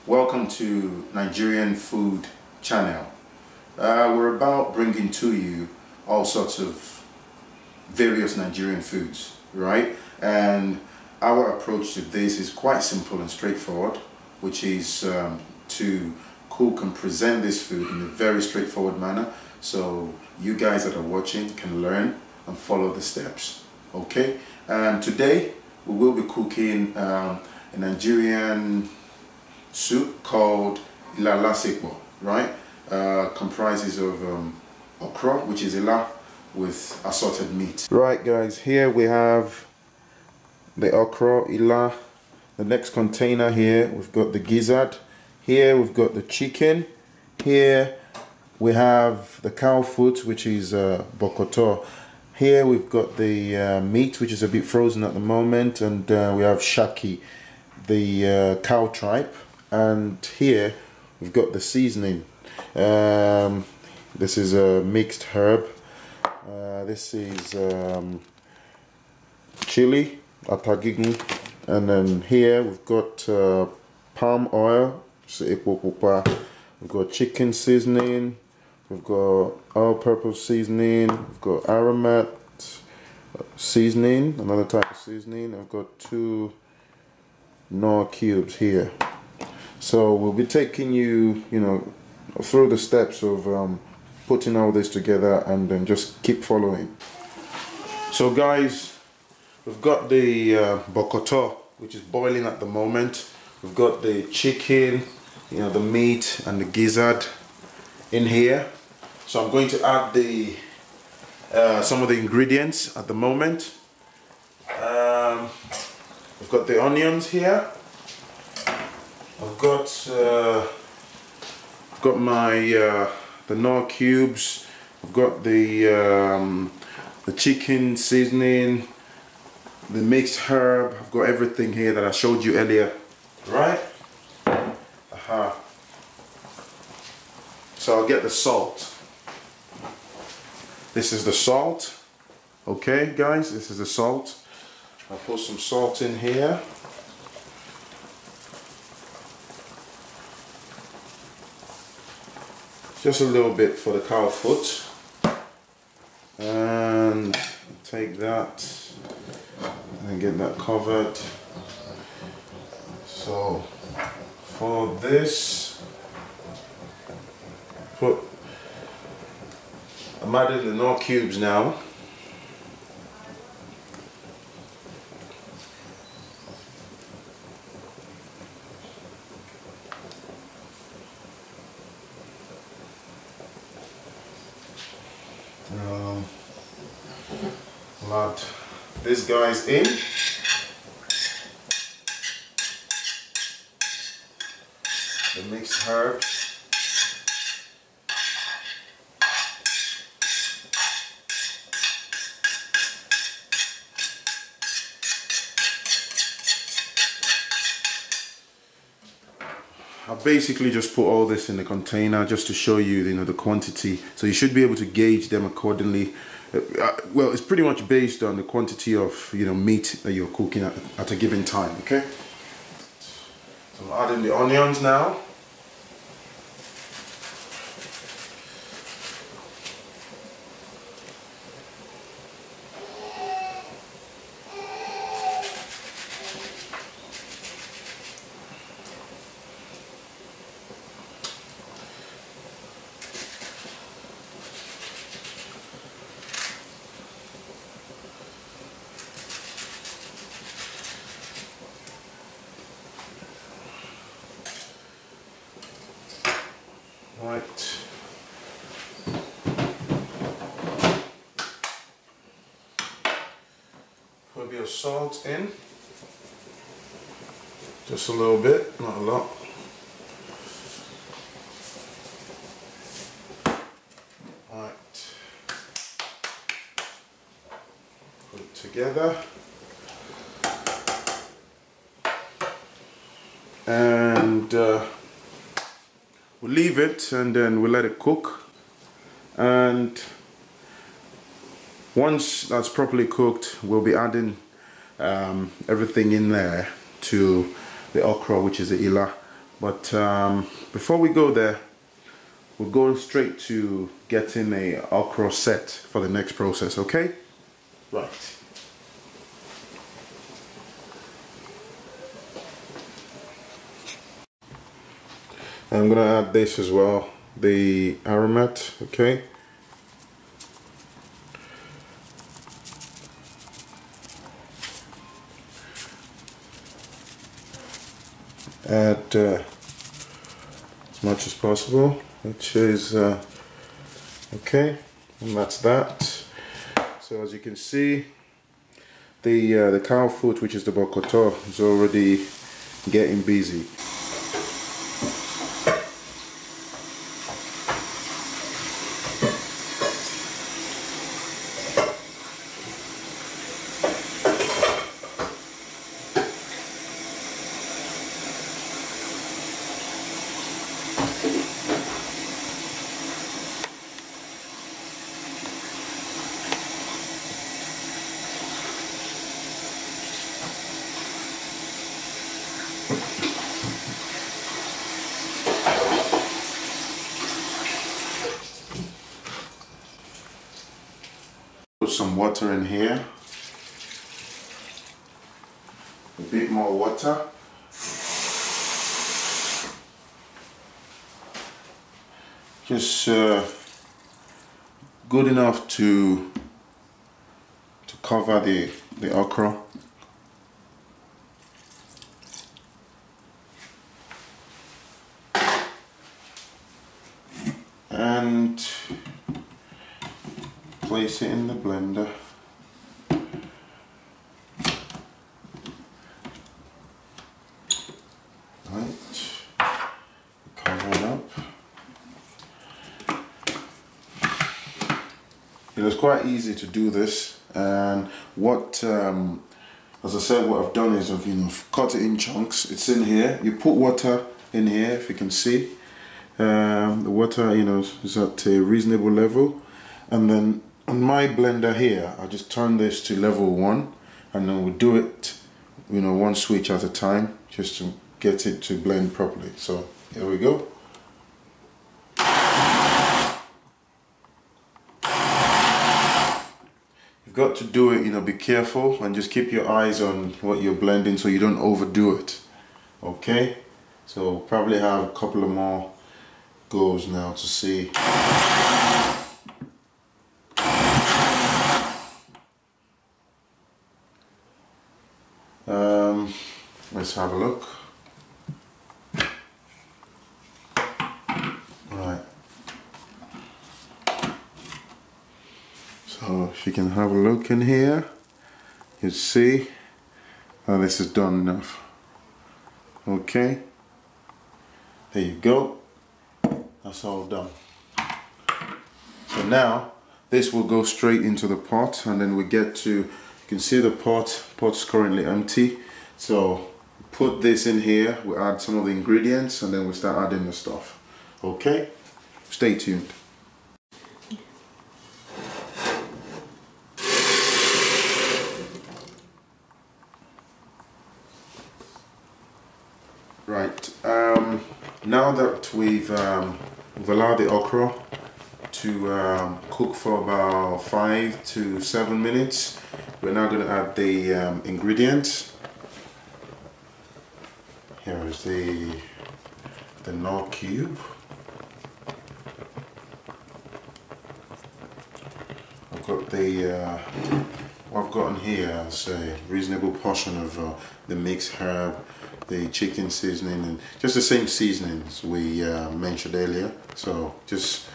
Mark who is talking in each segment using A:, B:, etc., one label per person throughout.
A: Welcome to Nigerian Food Channel. We're about bringing to you all sorts of various Nigerian foods, right? And our approach to this is quite simple and straightforward, which is to cook and present this food in a very straightforward manner, so you guys that are watching can learn and follow the steps. Okay, today we will be cooking a Nigerian soup called Ila Alasepo, right? Comprises of okra, which is ila, with assorted meat. Right guys, here we have the okra, ila. The next container here, we've got the gizzard. Here we've got the chicken. Here we have the cow foot, which is bokoto. Here we've got the meat, which is a bit frozen at the moment, and we have shaki, the cow tripe. And here we've got the seasoning. This is a mixed herb. This is chili, atagigun. And then here we've got palm oil, we've got chicken seasoning, we've got all-purpose seasoning, we've got aromat seasoning, another type of seasoning. I've got 2 Knorr cubes here. So we'll be taking you, through the steps of putting all this together, and then just keep following. So guys, we've got the bokoto, which is boiling at the moment. We've got the chicken, the meat and the gizzard in here. So I'm going to add the some of the ingredients at the moment. We've got the onions here. I've got my the Knorr cubes. I've got the chicken seasoning, the mixed herb. I've got everything here that I showed you earlier, right? So I'll get the salt. This is the salt. Okay guys, this is the salt. I'll put some salt in here. Just a little bit for the cow foot. And take that and get that covered. So for this, I'm adding the Knorr cubes now. I'll add these guys in. The mixed herbs. I basically just put all this in the container just to show you, the quantity, so you should be able to gauge them accordingly. Well, it's pretty much based on the quantity of meat that you're cooking at a given time. Okay, so I'm adding the onions now. Right. Put a bit of salt in. Just a little bit, not a lot. Right. Put it together. And we'll leave it, and then we'll let it cook. And once that's properly cooked, we'll be adding everything in there to the okra, which is the ila. But before we go there, we're going straight to getting a okra set for the next process, okay? Right. I'm gonna add this as well, the aromat, okay? Add as much as possible, which is okay, and that's that. So as you can see, the cow foot, which is the bokoto, is already getting busy. Put some water in here, a bit more water. Just good enough to cover the okra. And place it in the blender. Right, cover it up. It was quite easy to do this, and what, as I said, what I've done is I've cut it in chunks. It's in here. You put water in here, if you can see. The water, is at a reasonable level, and then on my blender here, I just turn this to level 1, and then we do it, one switch at a time, just to get it to blend properly. So here we go. You've got to do it, be careful, and just keep your eyes on what you're blending so you don't overdo it. Okay, so probably have a couple of more goes now to see. Let's have a look. Right. So if you can have a look in here, you see how this is done enough. Okay. There you go. That's all done. So now this will go straight into the pot, and then we get to, you can see the pot's currently empty. So put this in here, we add some of the ingredients, and then we start adding the stuff. Okay? Stay tuned. Right, now that we've allowed the okra to cook for about 5 to 7 minutes, we're now going to add the ingredients. Here is the Knorr cube. I've got what I've got in here is a reasonable portion of the mixed herb, the chicken seasoning, and just the same seasonings we mentioned earlier. So just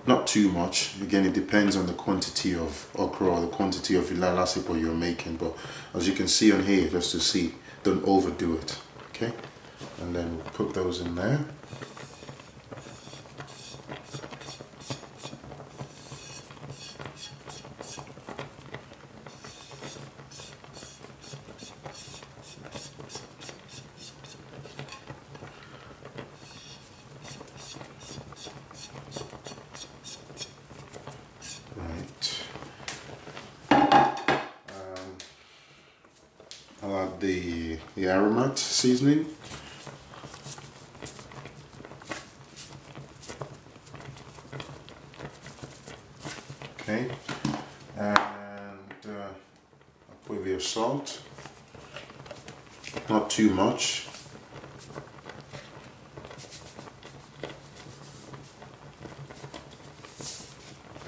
A: not too much. Again, it depends on the quantity of okra or the quantity of Ila Alasepo you're making. But as you can see on here, just to see, don't overdo it. Okay, and then we'll put those in there. I'll add the aromat seasoning. not too much.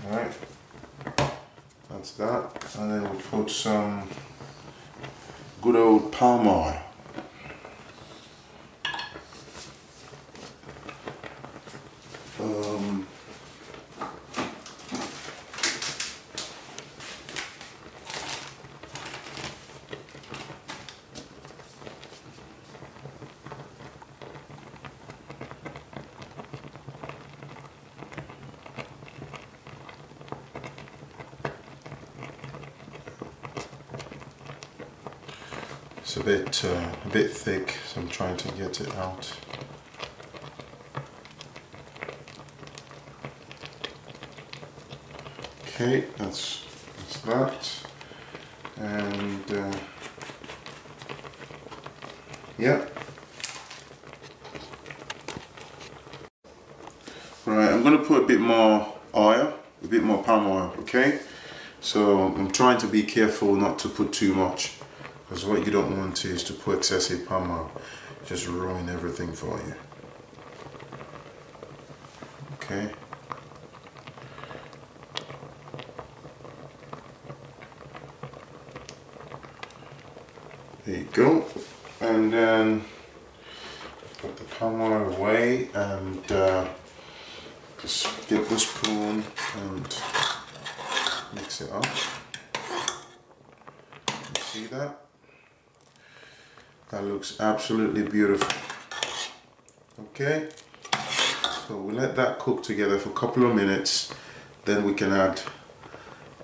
A: Alright, that's that, and then we'll put some good old palm oil. It's a bit thick, so I'm trying to get it out. Okay, that's that, and yeah. Right, I'm gonna put a bit more oil, a bit more palm oil. Okay, so I'm trying to be careful not to put too much, because what you don't want is to put excessive palm oil, just ruin everything for you. Okay. There you go, and then put the palm oil away and just get the spoon and mix it up. You see that? That looks absolutely beautiful. Okay, so we let that cook together for a couple of minutes, then we can add,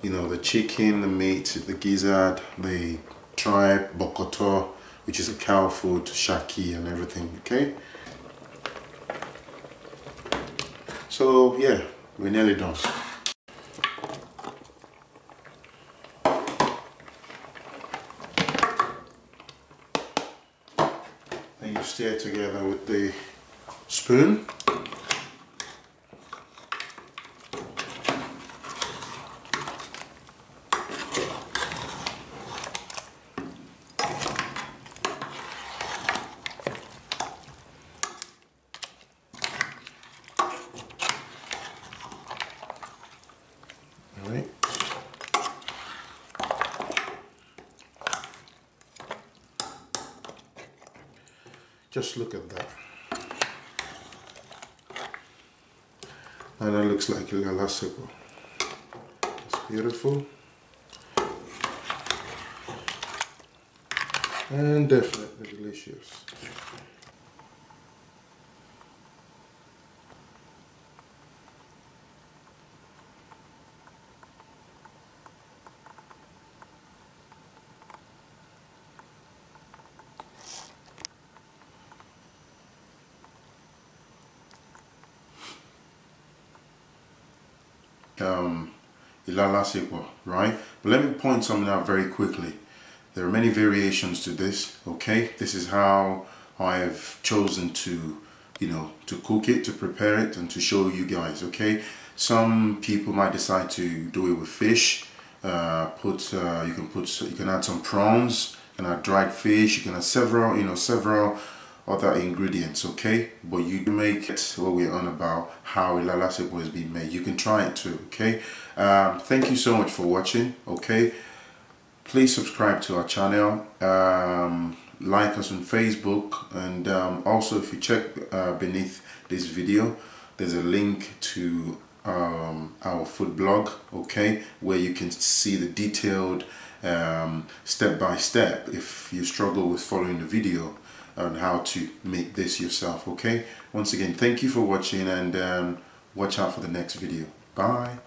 A: you know, the chicken, the meat, the gizzard, the tripe, bokoto, which is a cow food, shaki and everything. Okay, so yeah, we're nearly done. Then you stir together with the spoon. Right. Just look at that. And that looks like Ila Alasepo. It's beautiful. And definitely delicious. Ila Alasepo, right? But let me point something out very quickly. There are many variations to this, okay? This is how I've chosen to, you know, to cook it, to prepare it, and to show you guys, okay? Some people might decide to do it with fish. You can add some prawns, you can add dried fish, you can add several, you know, several other ingredients, okay? But you make it what we're on about, how Ila Alasepo is being made. You can try it too, okay? Thank you so much for watching, okay? Please subscribe to our channel, like us on Facebook, and also if you check beneath this video, there's a link to our food blog, okay, where you can see the detailed step by step if you struggle with following the video on how to make this yourself, okay? Once again, thank you for watching, and watch out for the next video. Bye.